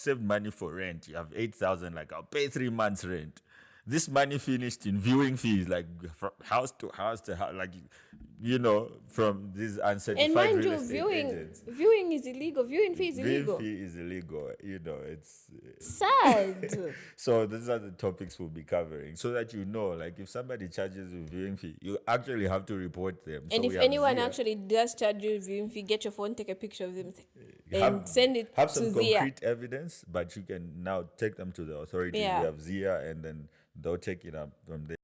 saved money for rent. You have 8,000, like I'll pay 3 months rent. This money finished in viewing fees, like from house to house to house, like, from these And uncertified mind real you, estate agents. viewing is illegal. Viewing fee is Viewing illegal. fee is illegal. It's Sad. so these are the topics we'll be covering, so that like if somebody charges you viewing fee, you actually have to report them. And so if anyone actually does charge you viewing fee, get your phone, take a picture of them, and send it have to some Zia. concrete evidence, but you can now take them to the authorities. Yeah. We have Zia, and then they'll take it up from there.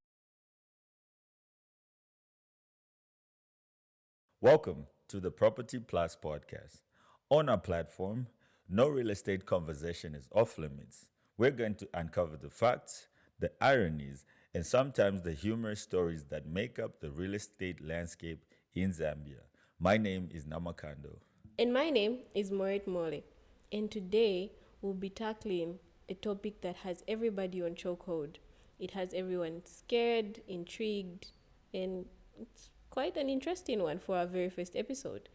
Welcome to the Property Plus podcast. On our platform, no real estate conversation is off limits. We're going to uncover the facts, the ironies, and sometimes the humorous stories that make up the real estate landscape in Zambia. My name is Namakando. And my name is Morete Moole. And today we'll be tackling a topic that has everybody on chokehold. It has everyone scared, intrigued, and it's quite an interesting one for our very first episode.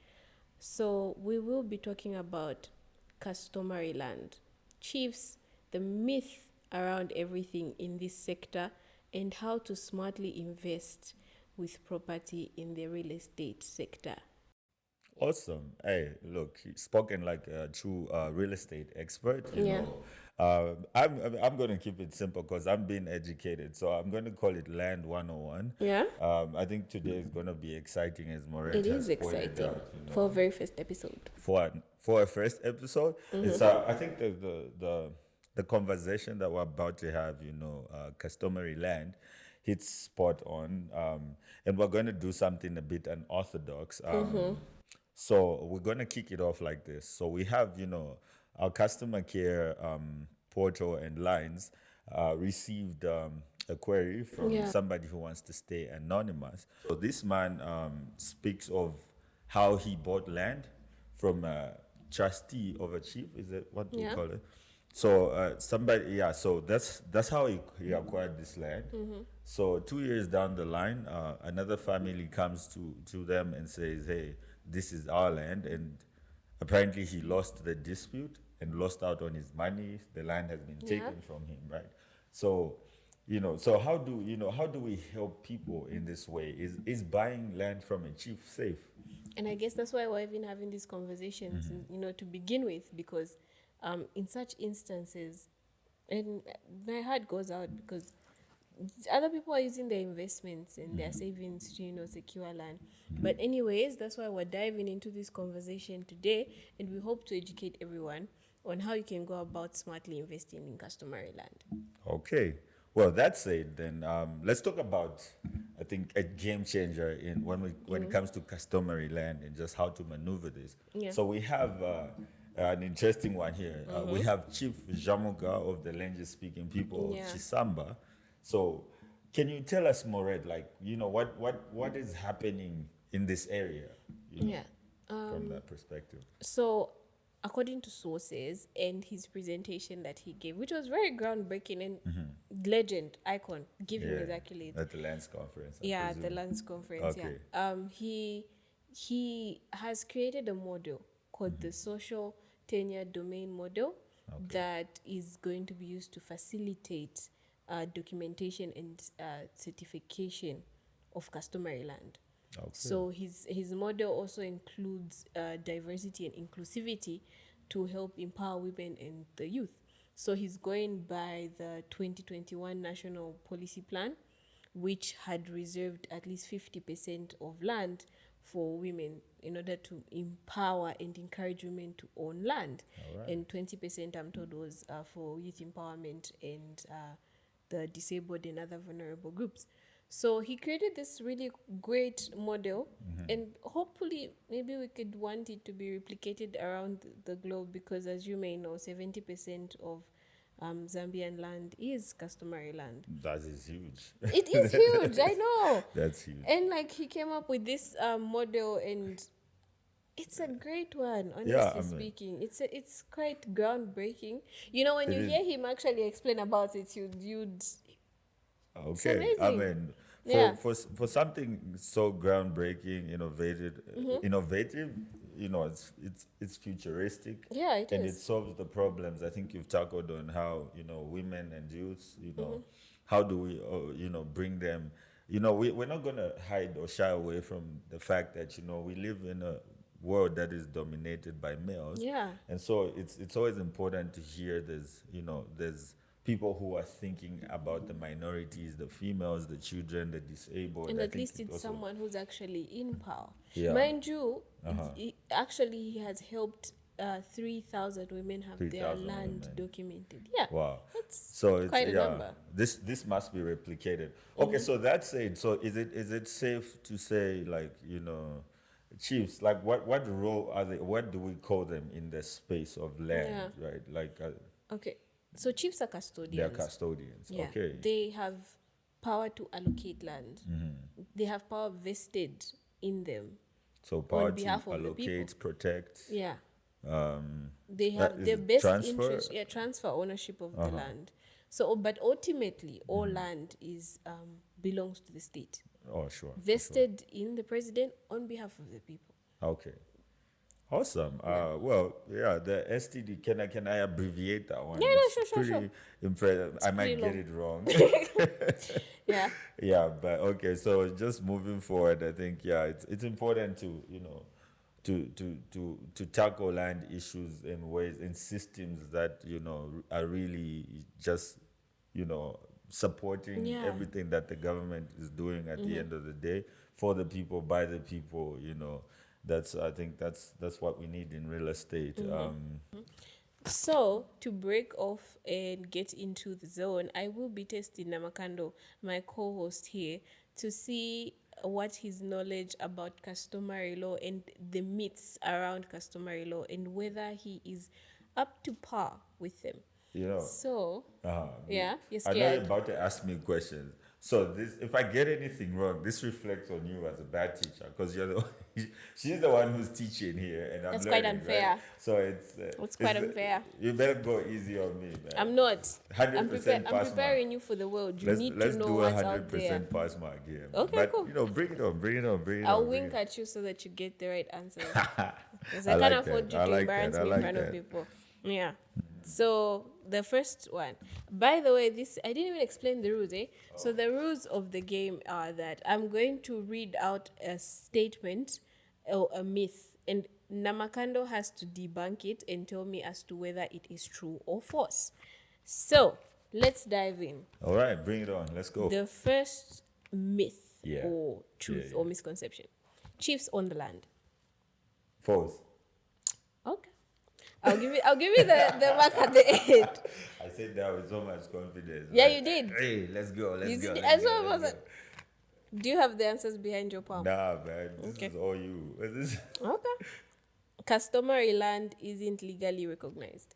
So we will be talking about customary land, chiefs, the myth around everything in this sector, and how to smartly invest with property in the real estate sector. Awesome. Hey, look, spoken like a true real estate expert. Yeah. I'm going to keep it simple because I'm being educated. So I'm going to call it Land 101. Yeah. I think today is going to be exciting, as Morete It has is pointed exciting out, for a very first episode. for a first episode. It's I think the conversation that we're about to have, customary land, hits spot on. And we're going to do something a bit unorthodox. So we're going to kick it off like this. So we have, our customer care portal and lines received a query from somebody who wants to stay anonymous. So this man speaks of how he bought land from a trustee of a chief. Is it what we call it? So so that's how he acquired this land. So 2 years down the line, another family comes to them and says, hey, this is our land, and apparently he lost the dispute and lost out on his money. The land has been taken from him, right? So, so how do we help people in this way? Is buying land from a chief safe? And I guess that's why we're even having these conversations, to begin with, because in such instances, and my heart goes out because other people are using their investments and their savings to, secure land. But anyways, that's why we're diving into this conversation today, and we hope to educate everyone on how you can go about smartly investing in customary land. Okay. Well, that said, then let's talk about, I think, a game changer when it comes to customary land and just how to maneuver this. Yeah. So we have an interesting one here. We have Chief Jamuka of the Lenje-speaking people of Chisamba. So can you tell us, Morete, what is happening in this area? From that perspective. So, according to sources and his presentation that he gave, which was very groundbreaking and legend, icon, give him his accolades. At the Lands Conference. The Lands Conference. Okay. He has created a model called the social tenure domain model that is going to be used to facilitate documentation and certification of customary land. Okay. So his model also includes diversity and inclusivity to help empower women and the youth. So he's going by the 2021 National Policy Plan, which had reserved at least 50% of land for women in order to empower and encourage women to own land. All right. And 20%, I'm told, was for youth empowerment and the disabled and other vulnerable groups. So he created this really great model, and hopefully maybe we could want it to be replicated around the globe, because as you may know, 70% of Zambian land is customary land. That is huge. It is huge, I know. That's huge. And he came up with this model, and it's a great one, honestly speaking. It's quite groundbreaking. When you hear him actually explain about it, you'd okay. I mean, for something so groundbreaking, innovative, it's futuristic. Yeah, it And it is. solves the problems. I think you've tackled on how, women and youths, how do we, bring them, we're not going to hide or shy away from the fact that, we live in a world that is dominated by males. Yeah. And so it's always important to hear there's people who are thinking about the minorities, the females, the children, the disabled. And I at think least it it's also- someone who's actually in power. Yeah. Mind you, Uh-huh. he has helped 3,000 women have their 3,000 land women. documented. Yeah. Wow. That's So it's quite a number. This must be replicated. Okay, so that said, so is it safe to say, like, chiefs, like what role are they? What do we call them in the space of land, right? Like Okay. So chiefs are custodians. they're custodians. Yeah. Okay. They have power to allocate land. They have power vested in them. So power to behalf of the people. allocate, protect. Yeah. That They have is their best transfer? interest. Yeah, transfer ownership of the land. So, but ultimately, all land is belongs to the state, Oh, sure. vested in the president on behalf of the people. Okay. Awesome. Well, yeah, the STD, can I abbreviate that one? Yeah, no, It's sure, pretty impressive. I might pretty get long. it wrong. Yeah. Yeah, but okay, so just moving forward, I think, yeah, it's important to, to tackle land issues in ways, in systems that, are really just, supporting Yeah. everything that the government is doing at the end of the day for the people, by the people, I think that's what we need in real estate. So, to break off and get into the zone, I will be testing Namakando, my co-host here, to see what his knowledge about customary law and the myths around customary law and whether he is up to par with them. So, yeah, you're I know you're scared. about to ask me questions. So if I get anything wrong, this reflects on you as a bad teacher, because she's the one who's teaching here, and I'm That's learning, quite unfair. right? So It's quite unfair. You better go easy on me, man. I'm not. 100% I'm pass preparing you for the world. You Let's need let's to know do what's out there. 100% pass mark here. Okay, but, cool. Bring it on, bring it on, bring it I'll on. bring wink it at you so that you get the right answer. on. Because I I can't like afford that. you I to like embarrass that. I me in like front of that. people. Yeah. So the first one. By the way, I didn't even explain the rules, eh? So the rules of the game are that I'm going to read out a statement or a myth, and Namakando has to debunk it and tell me as to whether it is true or false. So let's dive in. All right, bring it on. Let's go. The first myth Yeah. or truth Yeah. or misconception. Chiefs on the land. False. Okay. I'll give you the mark at the end. I said that with so much confidence. Yeah, Like, you did. Hey, let's go. Let's You go. did. let's As go, well let's as go. do you have the answers behind your palm? Nah, man. This Okay. is all you. This is- Okay. Customary land isn't legally recognized.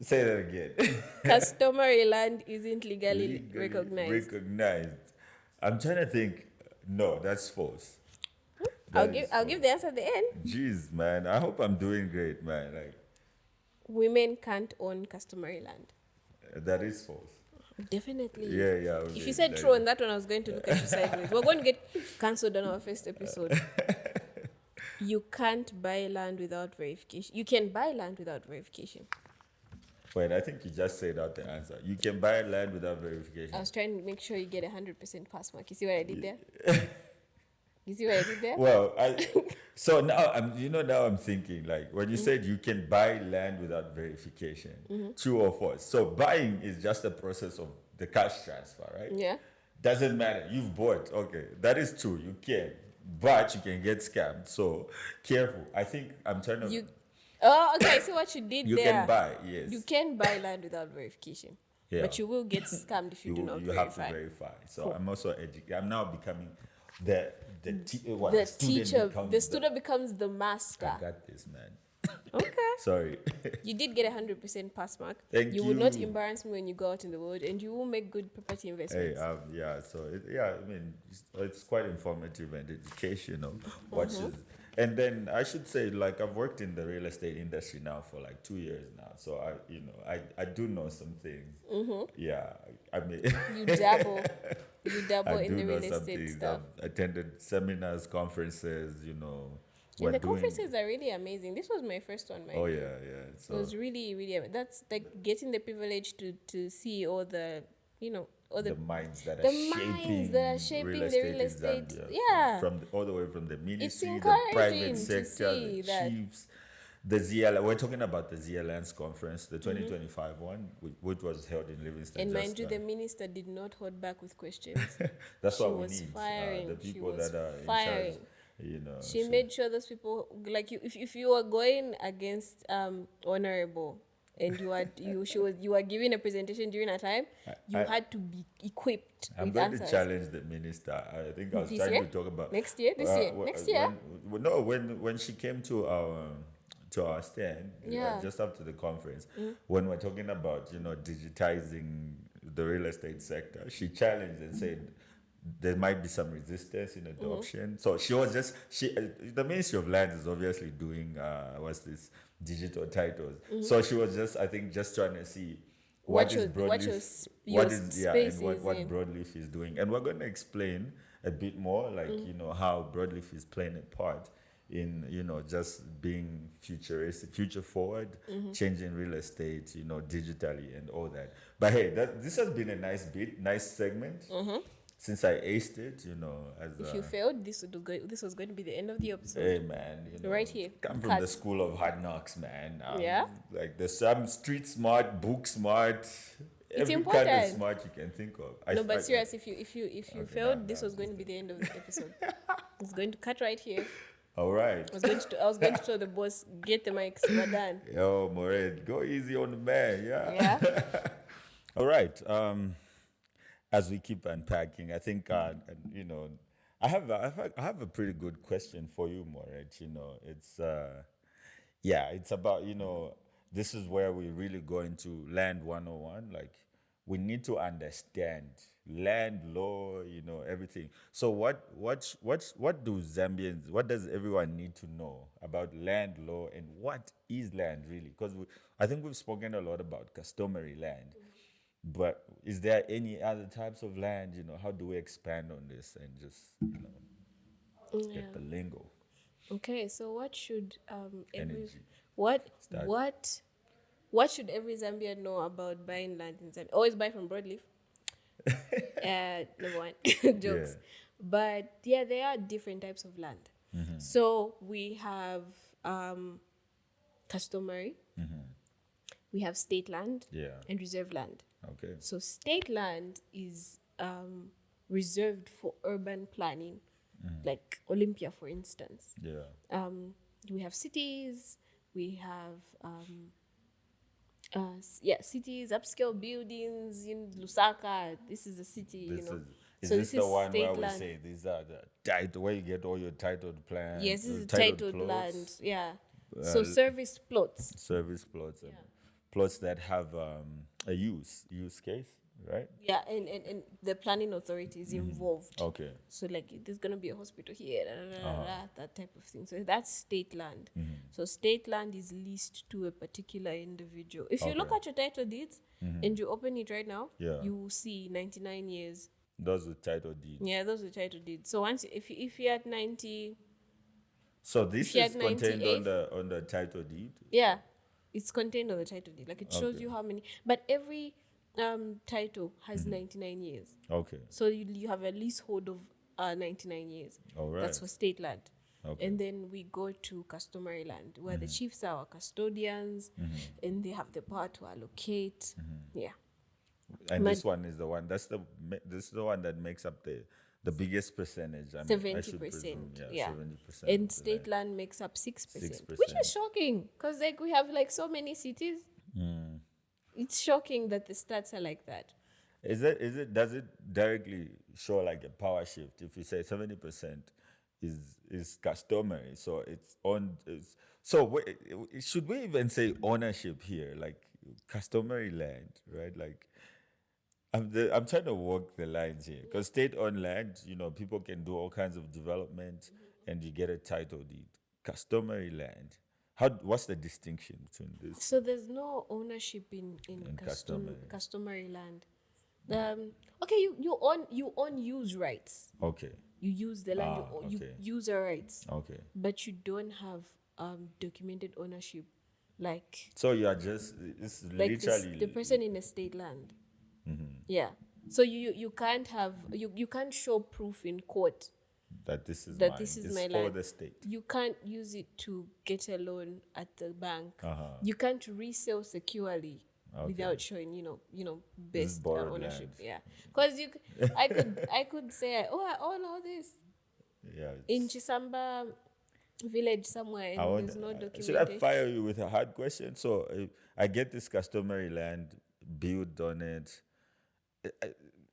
Say that again. Customary land isn't legally Legally recognized. recognized. I'm trying to think. No, that's false. I'll That is give the answer at the end. Jeez, man. I hope I'm doing great, man. Like, Women can't own customary land. that is false. Definitely. Yeah. If you said true on that one, I was going to look at you sideways. We're going to get cancelled on our first episode. You can't buy land without verification. You can buy land without verification. Wait, I think you just said out the answer. You can buy land without verification. I was trying to make sure you get 100% pass mark. You see what I did there? You see what I did there? Well, so now I'm thinking, like, when you said you can buy land without verification, true or false? So buying is just a process of the cash transfer, right? Yeah. Doesn't matter. You've bought. Okay, that is true. You can, but you can get scammed. So careful. I think I'm trying to. Oh, okay. So what you did You there? can buy. Yes. You can buy land without verification. Yeah. But you will get scammed if you do not you verify. have to verify. So I'm also educated. I'm now becoming the The teacher, becomes the student becomes the master. I got this, man. Okay. Sorry. You did get 100% pass mark. Thank You will not you. embarrass me when you go out in the world, and you will make good property Hey, investments. yeah. So I mean, it's quite informative and educational. And then I should say, like, I've worked in the real estate industry now for like 2 years now, so I do know some things. Yeah, I mean, You dabble. You I dabble in do the know real some estate things. stuff. I've attended seminars, conferences. And We're the doing. conferences are really amazing. This was my first one, Oh mind you. yeah, yeah. It was really, really. That's like getting the privilege to see all the, all the minds that are the minds that are shaping real shaping the estate real in estate. Zambia, Yeah, all the way from the it's ministry, the private encouraging to sector, the see that. chiefs, the ZL. We're talking about the ZLN's conference, the 2025 one, which was held in Livingston. And mind Just you, the minister did not hold back with questions. that's She what we was need. The firing. She people was that are in charge. firing. She made sure those people, like you, if you were going against honorable, and you were giving a presentation during a time, you I- had to be equipped I'm with going answers. to challenge the minister. I think I was This trying year? to talk about Next year? This year? Next year? When she came to our stand, Yeah. just after the conference, when we're talking about digitizing the real estate sector, she challenged and said there might be some resistance in adoption. So she was just the Ministry of Land is obviously doing what's this digital titles. So she was just, I think, just trying to see what is broadleaf, and what in. broadleaf is doing, and we're going to explain a bit more, like how broadleaf is playing a part in just being futuristic, future forward, changing real estate, digitally and all that. But hey, this has been a nice segment. Since I aced it, as If you failed, this was going to be the end of the episode. hey man, Right here. come from Cut. the school of hard knocks, man. Yeah? Like there's some street smart, book smart, every kind of important. smart you can think of. No, but serious, if you Okay, failed, nah, this was going to be the end of the episode. It's going to cut right here. All right. I was going to tell the boss, get the mics, we're done. Yo, Morete, go easy on the man, yeah. Yeah. All right. As we keep unpacking, I think I have a pretty good question for you, Morete. It's it's about this is where we really go into land 101. Like we need to understand land law, everything. So what do Zambians, what does everyone need to know about land law, and what is land really? Because I think we've spoken a lot about customary land. But is there any other types of land? How do we expand on this and just get the lingo? Okay, so what should every Energy. Start. what should every Zambian know about buying land in Zambia? Always buy from Broadleaf. Number one, jokes. Yeah. But yeah, there are different types of land. So we have customary, we have state land, Yeah. and reserve land. Okay. So state land is reserved for urban planning, like Olympia, for instance. Yeah. We have cities, we have cities, upscale buildings in Lusaka. This is a city, Is So this the one state where we land. say these are the title where you get all your titled plans? Yes, this is titled titled plots, land. Yeah. So service plots. service plots, and plots that have a use case, right? Yeah, and the planning authority is involved. Okay. So like there's gonna be a hospital here, that type of thing. So that's state land. So state land is leased to a particular individual. If you look Okay. at your title deeds and you open it right now, Yeah. you will see 99 years. Those are title deeds. Yeah, those are title deeds. So once if you're at 90, So this She is had contained 98. on the title deed. yeah, it's contained on the title deed. Like it shows Okay. you how many. But every title has 99 years. Okay. So you have a leasehold of 99 years. All right. That's for state land. Okay. And then we go to customary land, where the chiefs are our custodians, and they have the power to allocate. Yeah. And My- this one is the one. This is the one that makes up the biggest percentage. I mean, I should 70%. presume, Yeah. 70%. And of the state land. land makes up 6%, 6%. which is shocking because like we have like so many cities. It's shocking that the stats are like that. Does it directly show like a power shift if you say 70% is customary, so it's on so should we even say ownership here, like customary land, right? Like I'm trying to walk the lines here because state-owned land, people can do all kinds of development and you get a title deed. customary land. What's the distinction between this So there's no ownership in and customary? customary land. Okay, you own use rights. Okay. You use the land. You Okay. user rights. Okay. But you don't have documented ownership, like So you are just it's like literally the person in estate land. Yeah. So you can't have you can't show proof in court that this is that mine. this is It's my for land. the state. You can't use it to get a loan at the bank. Uh-huh. You can't resell securely Okay. without showing This is best borrowed ownership. land. Yeah, because I could say I own all this Yeah. in Chisamba village somewhere, I and want, there's no should I documentation. fire you with a hard question? So I get this customary land, build on it.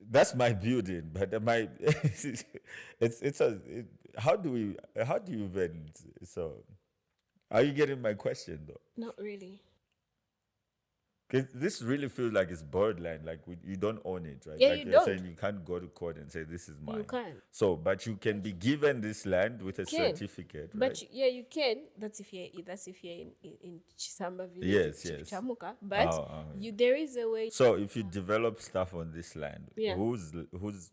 That's my building, but my how do you even so? Are you getting my question though? Not really. Because this really feels like it's borderline, like you don't own it, right? Yeah, like you you're don't. saying you can't go to court and say this is mine. You can't. So, but you can be given this land with a Can. certificate, right? But you can. That's if you're in Chisamba village. Yes, yes. Chichamuka. But there is a way. So if you develop stuff on this land, Yeah. you've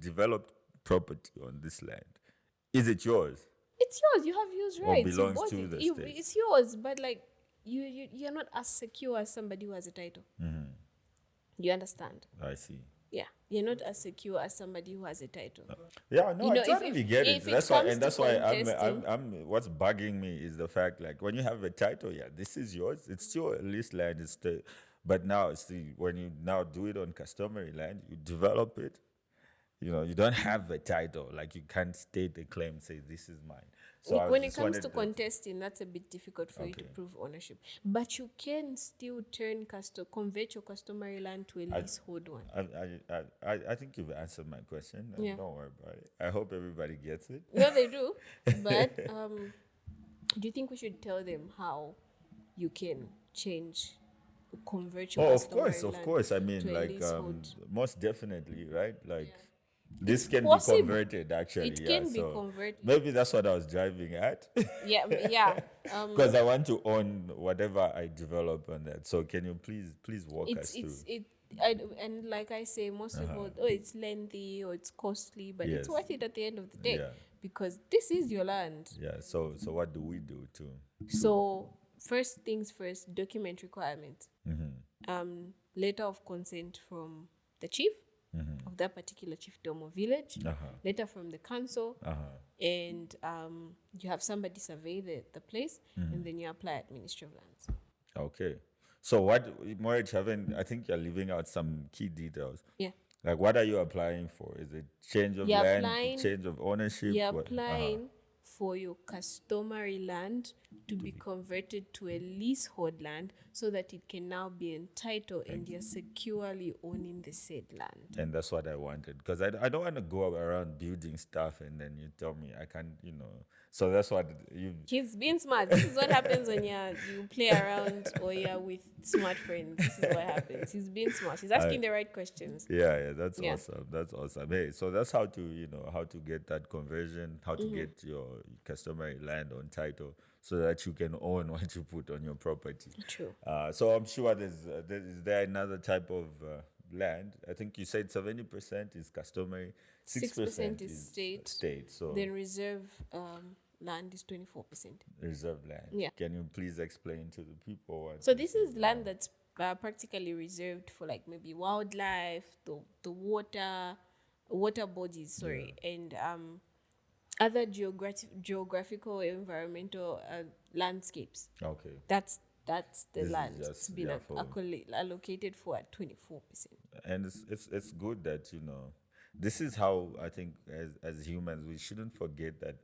developed property on this land, is it yours? It's yours. You have use Or rights. You belongs bought to it. the You- state. It's yours, but like you're not as secure as somebody who has a title. You understand? I see. Yeah, you're not as secure as somebody who has a title. Yeah, no, You know, I totally get it. if it That's why, comes and to that's why contesting- I'm. What's bugging me is the fact, like, when you have a title, yeah, this is yours. It's your leased land. But now, see, when you now do it on customary land, you develop it. You know, you don't have a title. Like, you can't state a claim, say this is mine. So I When it just comes wanted to contesting, that's a bit difficult for you to Okay. prove ownership. But you can still convert your customary land to a leasehold one. I think you've answered my question. Yeah. Don't worry about it. I hope everybody gets it. No, they do. But do you think we should tell them how you can convert your Oh, of customary course, of land course. I mean, to a like, leasehold? most definitely, right? Like, this It's can possible. be converted, actually. It yeah, can be so converted. Maybe that's what I was driving at. Yeah. Because I want to own whatever I develop on that. So can you please walk us through? And like I say, most people, it's lengthy or it's costly, but it's Yes. worth it at the end of the day Yeah. because this is your land. Yeah. So what do we do too? So first things first, document requirements. Mm-hmm. Letter of consent from the chief of that particular chiefdom or village. Letter from the council, and you have somebody survey the place, and then you apply at Ministry of Lands. Okay. So what, Morete, I think you're leaving out some key details. Yeah. Like, what are you applying for? Is it change of You're land, applying- change of ownership? You're What- applying for your customary land to be converted to a leasehold land so that it can now be entitled and you're securely owning the said land. And that's what I wanted, because I don't want to go around building stuff and then you tell me I can't, So that's what you. He's being smart. This is what happens when you play around or you're with smart friends. This is what happens. He's being smart. He's asking the right questions. Yeah, that's Yeah. awesome. That's awesome. Hey, so that's how to get that conversion, how to get your customary land on title, so that you can own what you put on your property. True. So I'm sure is there another type of land? I think you said 70% is customary, 6% is state. So Then reserve land is 24%. reserve land. Yeah. Can you please explain to the people what? So this is land that's practically reserved for like maybe wildlife, the water bodies, sorry, and other geographical environmental landscapes. Okay. That's the This is land. just- It's been yeah, for- allocated for at 24%. And it's good that this is how I think as humans we shouldn't forget that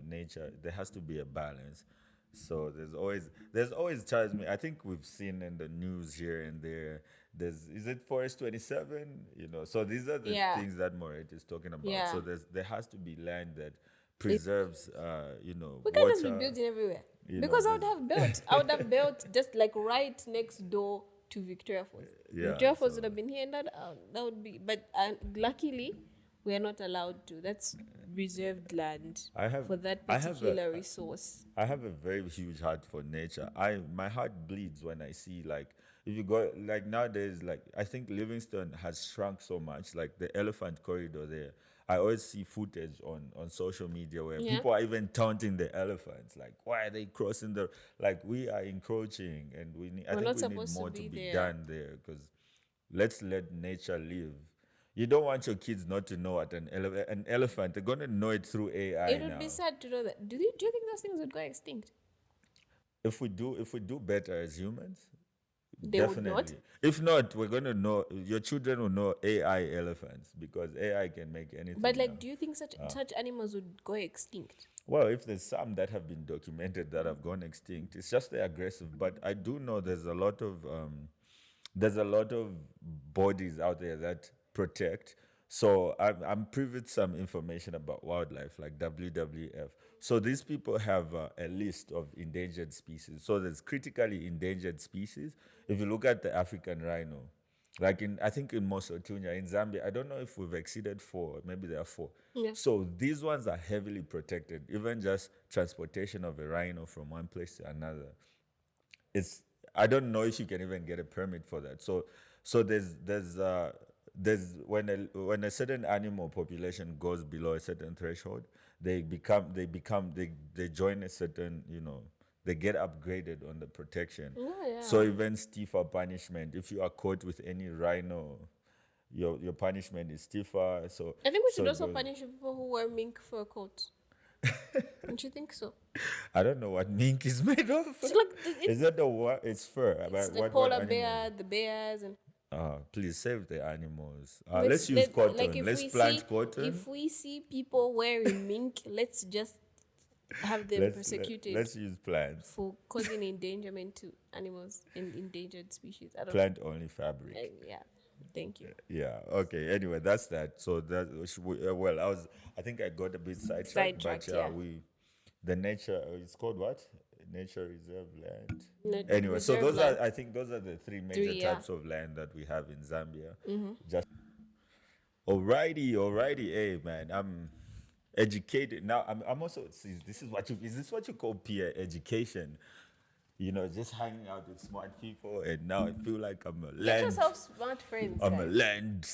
nature, there has to be a balance. So there's always charge me. I think we've seen in the news here and there. Is it Forest 27? So these are the things that Morete is talking about. Yeah. So there has to be land that preserves We water. can't just be building everywhere. Because I would have built just like right next door to Victoria Falls. Yeah, Victoria Falls would have been here, and that would be. But luckily, We are not allowed to. That's reserved land I have for that I have a particular resource. I have a very huge heart for nature. My heart bleeds when I see, like, if you go, like, nowadays, like, I think Livingston has shrunk so much, like the elephant corridor there. I always see footage on social media where Yeah. people are even taunting the elephants, like, why are they crossing the, like, we are encroaching, and I We're think not we need supposed to more to be be there. done there, because let's let nature live. You don't want your kids not to know what an elephant. They're gonna know it through AI It would now. be sad to know that. Do you think those things would go extinct? If we do better as humans, They would not. definitely. If not, we're gonna know, your children will know AI elephants, because AI can make anything But now. like, do you think such animals would go extinct? Well, if there's some that have been documented that have gone extinct, it's just they're aggressive. But I do know there's a lot of bodies out there that protect. So I'm privy to some information about wildlife, like WWF. So these people have a list of endangered species. So there's critically endangered species. If you look at the African rhino, like, I think in Mosotunya, in Zambia, I don't know if we've exceeded 4, maybe there are 4. Yeah. So these ones are heavily protected. Even just transportation of a rhino from one place to another, it's, I don't know if you can even get a permit for that. So there's when a certain animal population goes below a certain threshold, they join a certain, they get upgraded on the protection. Oh, yeah. So even stiffer punishment. If you are caught with any rhino, your punishment is stiffer. So I think we so should it also goes- punish people who wear mink fur coats. Don't you think so? I don't know what mink is made of. It's like Is that the what? It's fur. it's But the what polar animal? bear, the bears, and Please save the animals. Let's use like cotton. if Let's we plant see cotton. if we see people wearing mink, let's just have them persecuted Let's use plants. for causing endangerment to animals and endangered species. I don't Plant only fabric. know. Yeah, thank you. Yeah. Okay. Anyway, that's that. So that well, I think I got a bit sidetracked, but Sidetracked, yeah. the nature. It's called what? Nature reserve land. No, Anyway, so reserve land. I think those are the three major Three, yeah. types of land that we have in Zambia. Just alrighty. Hey man, I'm educated now. I'm also, see, is this what you call peer education? Just hanging out with smart people, and now I feel like Get yourself smart friends, I'm a guys. land.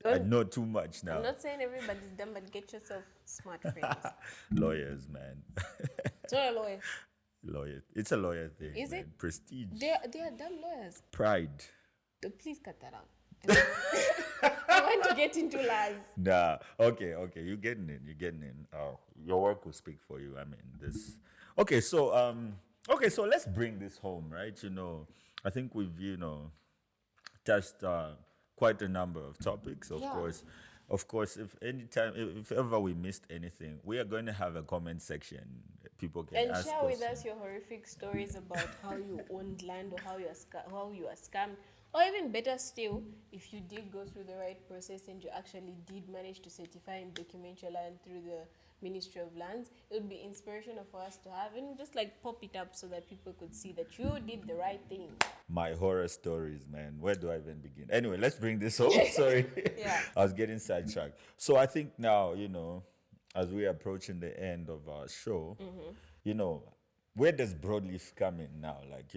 I know too much now. I'm not saying everybody's dumb, but get yourself smart friends. Lawyers, man. It's not a lawyer. Lawyer. It's a lawyer thing. Is man. it? Prestige. They are dumb lawyers. Pride. Please cut that out. I want to get into lies. Nah. Okay. You're getting in. Your work will speak for you. I mean, this. Okay. So let's bring this home, right? I think we've, touched quite a number of topics. Of Yeah. course, if ever we missed anything, we are going to have a comment section. People can And ask share with questions. us your horrific stories about how you owned land or how you are scammed. Or even better still, if you did go through the right process and you actually did manage to certify and document your land through the Ministry of Lands, it would be inspirational for us to have and just like pop it up so that people could see that you did the right thing. My horror stories, man. Where do I even begin? Anyway, let's bring this home. Sorry. Yeah. I was getting sidetracked. So I think now, as we're approaching the end of our show, where does broadleaf come in now? Like,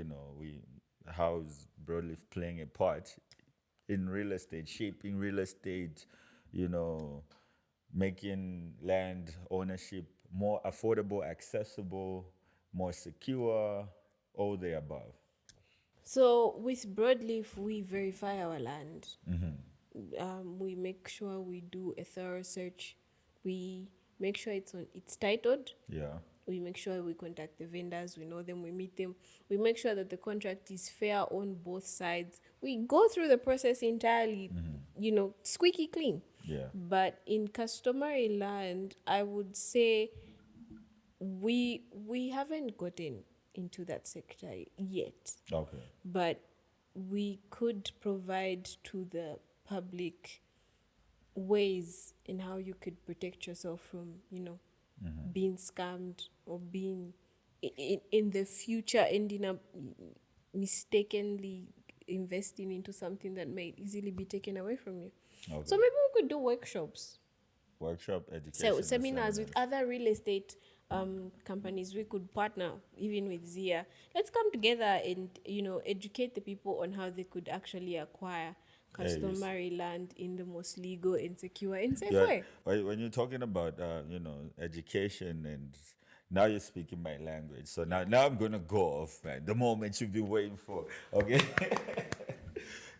how is broadleaf playing a part in real estate, shaping real estate, making land ownership more affordable, accessible, more secure, all the above? So with broadleaf, we verify our land. We make sure we do a thorough search. We make sure it's titled. Yeah. We make sure we contact the vendors. We know them. We meet them. We make sure that the contract is fair on both sides. We go through the process entirely. Squeaky clean. Yeah. But in customary land, I would say we haven't gotten into that sector yet. Okay. But we could provide to the public ways in how you could protect yourself from, being scammed or being in the future ending up mistakenly investing into something that may easily be taken away from you. Okay. So maybe we could do workshops workshop, education, So seminars with seminars. other real estate companies. We could partner even with Zia. Let's come together and educate the people on how they could actually acquire Yes. customary land in the most legal and secure and safe Yeah, way. when you're talking about education, and now you're speaking my language. So now I'm gonna go off, man. The moment you've been waiting for. Okay.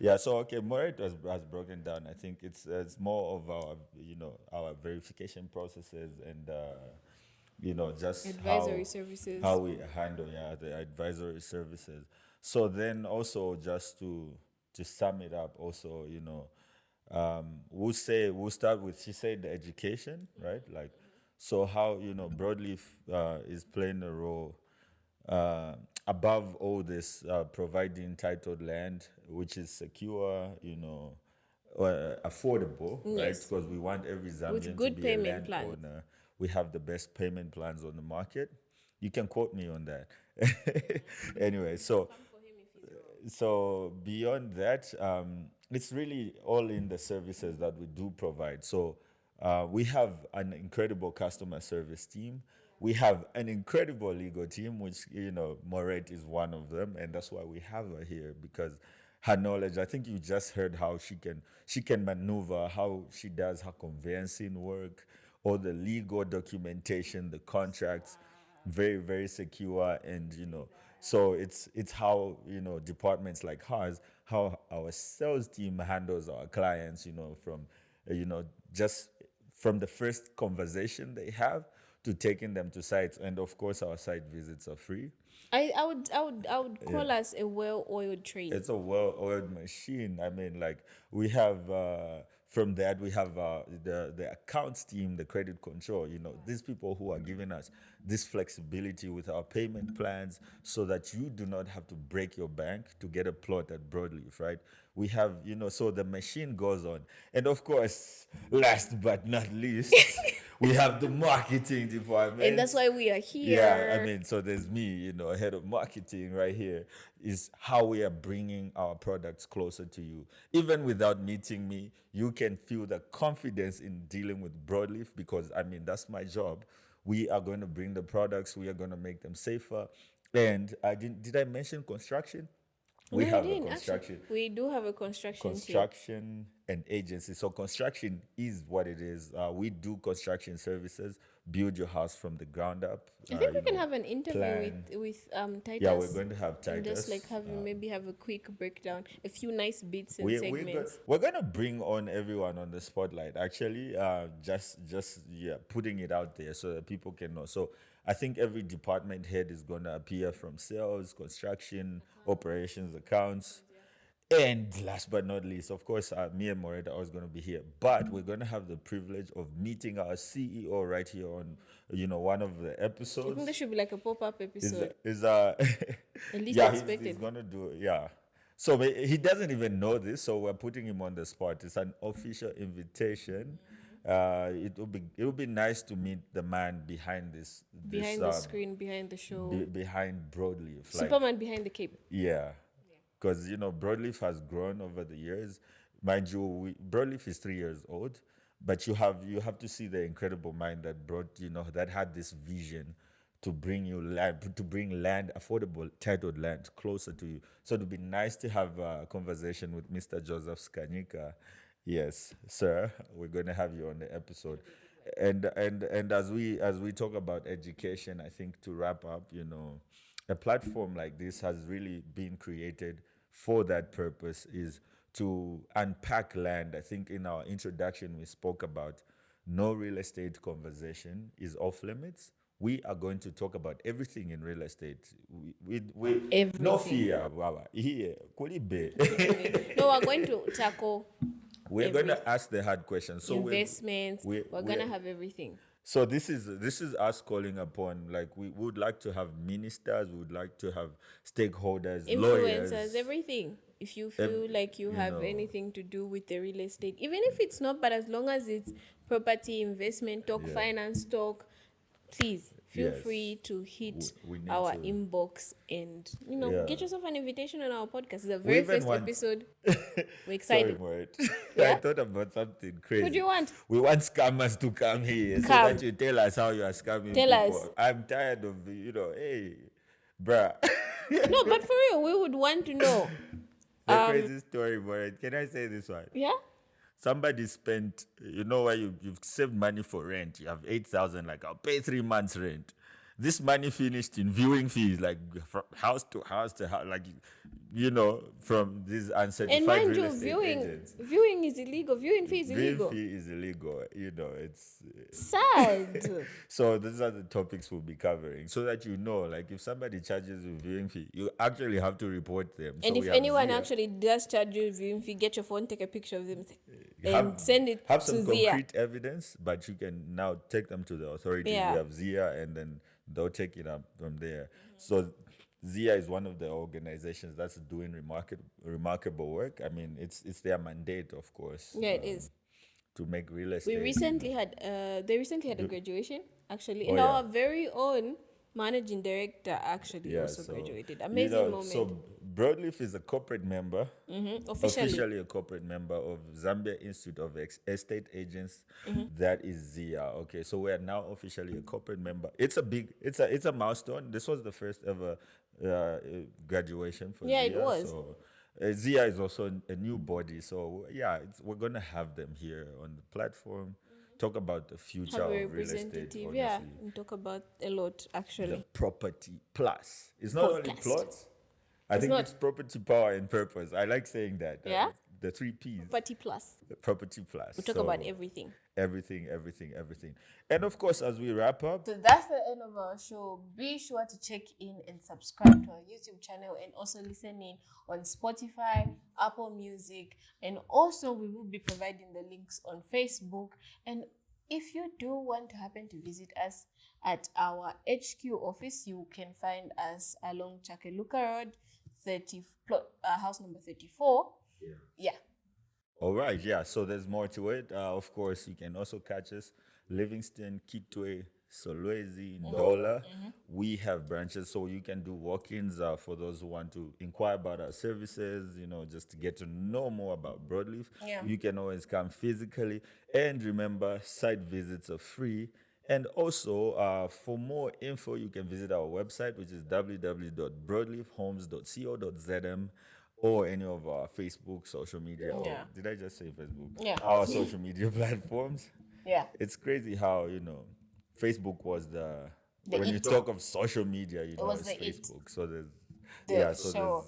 Yeah. So okay, Morete has broken down. I think it's more of our our verification processes, and just Advisory services. how we handle the advisory services. So then also just to sum it up, also we'll start with, she said, the education, right? Like, so how broadleaf is playing a role above all this, providing titled land which is secure, affordable, right? Yes. Because we want every With Zambian to good be a payment plans. landowner. We have the best payment plans on the market. You can quote me on that. Anyway, so beyond that, it's really all in the services that we do provide. So we have an incredible customer service team. We have an incredible legal team, which Moret is one of them, and that's why we have her here, because her knowledge. I think you just heard how she can maneuver, how she does her conveyancing work, all the legal documentation, the contracts, very very secure, and so it's how departments like hers, how our sales team handles our clients, from just from the first conversation they have to taking them to sites. And of course our site visits are free. I would call us a well-oiled train. It's a well-oiled machine. I mean, like, we have from that we have the accounts team, the credit control. These people who are giving us this flexibility with our payment plans, so that you do not have to break your bank to get a plot at Broadleaf, right? We have, so the machine goes on, and of course, last but not least, we have the marketing department. And that's why we are here. Yeah, I mean, so there's me, head of marketing right here, is how we are bringing our products closer to you. Even without meeting me, you can feel the confidence in dealing with Broadleaf, because, I mean, that's my job. We are going to bring the products, we are going to make them safer. And did I mention construction? We No, you have a didn't. Actually, construction we do have a construction team. construction and agency. So construction is what it is. We do construction services, build your house from the ground up. I think we can have an interview plan. with Titus. Yeah, we're going to have And Titus. just like maybe have a quick breakdown, a few nice bits and We're segments. going to bring on everyone on the spotlight, actually, just putting it out there so that people can know. So I think every department head is going to appear, from sales, construction, operations, accounts. And last but not least, of course, me and Moreta are always going to be here. But we're going to have the privilege of meeting our CEO right here on, one of the I episodes. think there should be like a pop-up episode. Is At least yeah, expected. he's going to do it. Yeah. So he doesn't even know this, so we're putting him on the spot. It's an official invitation. It would be nice to meet the man behind this Behind the screen, behind the show. behind Broadleaf. Superman behind the cape. Yeah, because Broadleaf has grown over the years. Mind you, Broadleaf is 3 years old, but you have to see the incredible mind that that had this vision to bring you land, to bring land, affordable titled land, closer to you. So it would be nice to have a conversation with Mr. Joseph Skanyika. Yes, sir, we're going to have you on the episode. And as we talk about education, I think, to wrap up, a platform like this has really been created for that purpose, is to unpack land. I think in our introduction we spoke about no real estate conversation is off limits. We are going to talk about everything in real estate. We no Everything. fear, Baba. Here, Kulibe. No, we're going to tackle We're going to ask the hard questions. So investments. we're We're gonna have everything. So this is us calling upon, like, we would like to have ministers, we would like to have stakeholders, Influencers, lawyers. everything. If you feel like you have know. anything to do with the real estate, even if it's not, but as long as it's property investment talk, finance talk, please feel Yes. free to hit We need our to. inbox and Yeah. get yourself an invitation on our podcast. It's the We very even first want- episode. We're Sorry, excited. Moret. Yeah? I thought about something crazy. What do you want? We want scammers to come here so Come. that you tell us how you are scamming Tell people. us. I'm tired of, hey, bruh. No, but for real, we would want to know. The crazy story, Moret. Can I say this one? Yeah? Somebody spent, where you've saved money for rent. You have 8,000, like I'll pay 3 months rent. This money finished in viewing fees, like from house to house to house, like, from these uncertified And mind real you, estate agents. viewing is illegal. Viewing fee is illegal. Viewing fee is illegal. It's Sad. so these are the topics we'll be covering, so that like if somebody charges you viewing fee, you actually have to report them. And So if we have anyone Zia. actually does charge you viewing fee, get your phone, take a picture of them, Have- and send it have to some Zia. concrete evidence, but you can now take them to the authorities. Yeah. We have Zia, and then they'll take it up from there. So Zia is one of the organizations that's doing remarkable work. I mean, it's their mandate, of course. Yeah, it is. To make real estate. They recently had a graduation, actually, and Oh, yeah. our very own managing director actually also graduated. Amazing moment. So Broadleaf is a corporate member, Officially. officially a corporate member of Zambia Institute of Estate Agents. That is Zia. Okay, so we are now officially a corporate member. It's a milestone. This was the first ever graduation for Yeah, Zia. it was. So Zia is also a new body. So yeah, we're gonna have them here on the platform. Talk about the future Have a of real estate. representative, yeah, Honestly. and talk about a lot actually. The property plus. It's not only Podcast. plots. I think not- it's property, power, and purpose. I like saying that. Yeah? The 3 P's. Party Plus. Property plus. We talk about everything. Everything. And of course, as we wrap up, So that's the end of our show. Be sure to check in and subscribe to our YouTube channel, and also listen in on Spotify, Apple Music, and also we will be providing the links on Facebook. And if you do want to happen to visit us at our HQ office, you can find us along Chakeluka Road, house number 34. Yeah. all right, yeah. So there's more to it. Of course, you can also catch us Livingston, Kitwe, Solwezi, Ndola. We have branches, so you can do walk-ins for those who want to inquire about our services, just to get to know more about Broadleaf. Yeah. You can always come physically. And remember, site visits are free. And also, for more info, you can visit our website, which is www.broadleafhomes.co.zm, or any of our Facebook, social media. Yeah. Or, did I just say Facebook? Yeah. Our social media platforms. Yeah. It's crazy how, Facebook was when you it. talk of social media, was it's the it. Facebook. So there's, So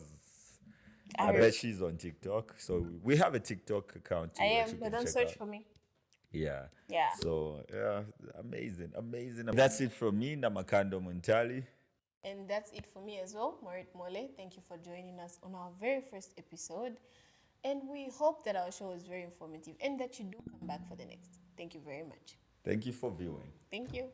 I bet she's on TikTok. So we have a TikTok account too. I that am, you but can don't check search out. for me. Yeah. Yeah. So, yeah, amazing. That's it from me, Namakando Munthali. And that's it for me as well, Morete Moole. Thank you for joining us on our very first episode. And we hope that our show is very informative and that you do come back for the next. Thank you very much. Thank you for viewing. Thank you.